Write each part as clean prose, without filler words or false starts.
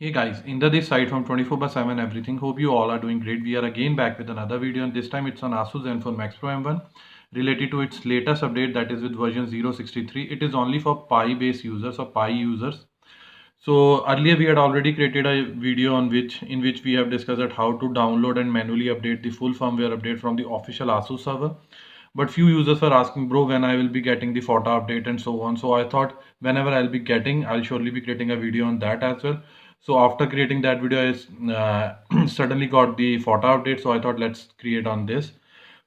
Hey guys, Inder this side from 24/7 Everything. Hope you all are doing great. We are again back with another video, and this time it's on Asus Zenfone Max Pro M1 related to its latest update, that is with version 0.63. It is only for Pi based users or Pi users. So earlier we had already created a video in which we have discussed that how to download and manually update the full firmware update from the official Asus server. But few users were asking, bro, when I will be getting the photo update and so on. So I thought whenever I'll be getting, I'll surely be creating a video on that as well. So after creating that video, I suddenly got the photo update. So I thought let's create on this.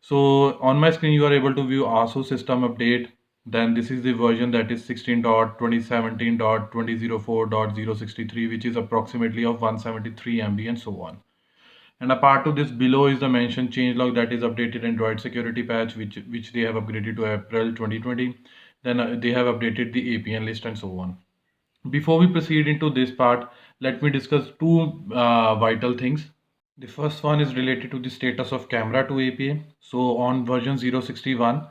So on my screen, you are able to view ASUS system update. Then this is the version that is 16.2017.2004.063, which is approximately of 173 MB and so on. And apart to this, below is the mentioned changelog, that is updated Android security patch, which they have upgraded to April 2020. Then they have updated the APN list and so on. Before we proceed into this part, let me discuss two vital things. The first one is related to the status of camera to APA. So on version 0.61,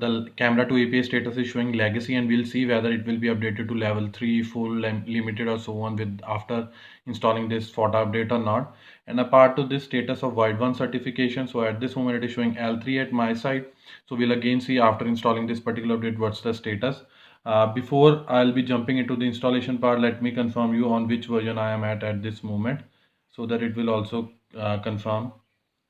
the camera to APA status is showing legacy, and we'll see whether it will be updated to level 3, full, limited or so on with after installing this photo update or not. And apart to this status of Wideband certification, so at this moment it is showing L3 at my side. So we'll again see after installing this particular update what's the status. Before I'll be jumping into the installation part, let me confirm you on which version I am at this moment, so that it will also confirm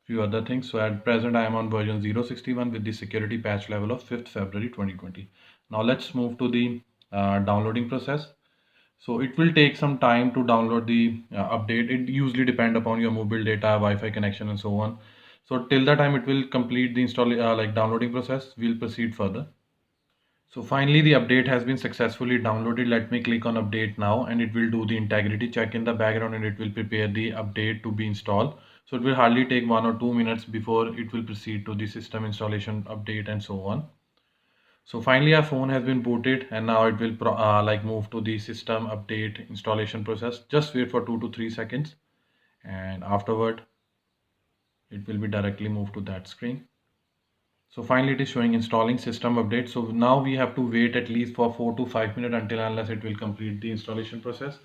few other things. So at present I am on version 0.61 with the security patch level of 5th February 2020. Now let's move to the downloading process. So it will take some time to download the update. It usually depend upon your mobile data, Wi-Fi connection and so on. So till the time it will complete the downloading process, we'll proceed further. So finally the update has been successfully downloaded. Let me click on update now, and it will do the integrity check in the background, and it will prepare the update to be installed. So it will hardly take 1 or 2 minutes before it will proceed to the system installation update and so on. So finally our phone has been booted, and now it will move to the system update installation process. Just wait for 2 to 3 seconds, and afterward it will be directly moved to that screen. So finally it is showing installing system update. So now we have to wait at least for 4 to 5 minutes until unless it will complete the installation process.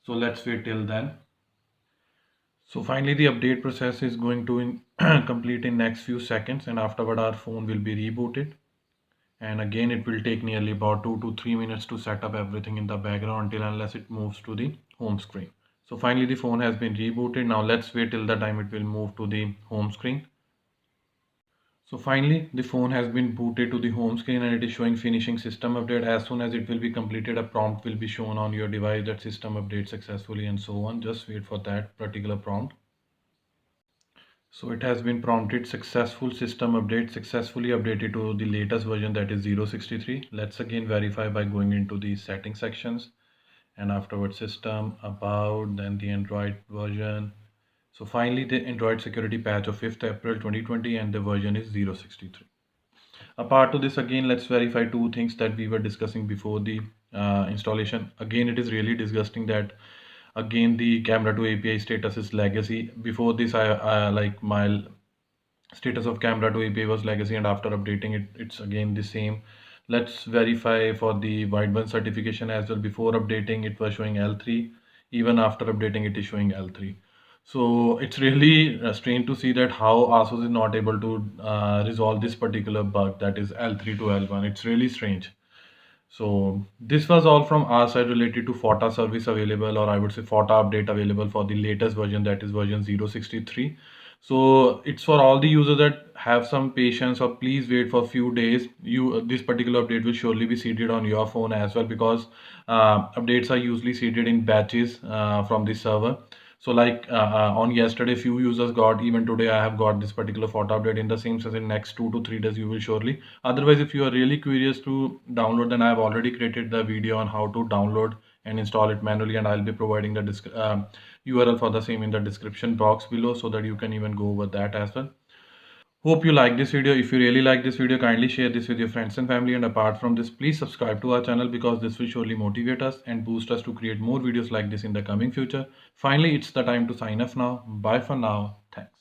So let's wait till then. So finally the update process is going to complete in next few seconds, and afterward our phone will be rebooted. And again it will take nearly about 2 to 3 minutes to set up everything in the background until unless it moves to the home screen. So finally the phone has been rebooted. Now let's wait till the time it will move to the home screen. So finally, the phone has been booted to the home screen, and it is showing finishing system update. As soon as it will be completed, a prompt will be shown on your device that system update successfully and so on. Just wait for that particular prompt. So it has been prompted successful system update, successfully updated to the latest version, that is 0.63. Let's again verify by going into the setting sections, and afterwards system, about, then the Android version. So finally the Android security patch of 5th April 2020, and the version is 0.63. Apart to this, again let's verify two things that we were discussing before the installation. Again, it is really disgusting that again the camera to API status is legacy. Before this, I like my status of camera to API was legacy, and after updating it, it's again the same. Let's verify for the wideband certification as well. Before updating it was showing L3, even after updating it is showing L3. So it's really strange to see that how ASUS is not able to resolve this particular bug, that is L3 to L1. It's really strange. So this was all from our side related to FOTA service available, or I would say FOTA update available for the latest version, that is version 0.63. So it's for all the users that have some patience, or please wait for a few days. This particular update will surely be seeded on your phone as well, because updates are usually seeded in batches from the server. So on yesterday, few users got, even today I have got this particular photo update in the same sense. In next 2 to 3 days you will surely. Otherwise, if you are really curious to download, then I have already created the video on how to download and install it manually, and I'll be providing the URL for the same in the description box below, so that you can even go over that as well. Hope you like this video. If you really like this video, kindly share this with your friends and family. And apart from this, please subscribe to our channel, because this will surely motivate us and boost us to create more videos like this in the coming future. Finally, it's the time to sign off now. Bye for now. Thanks.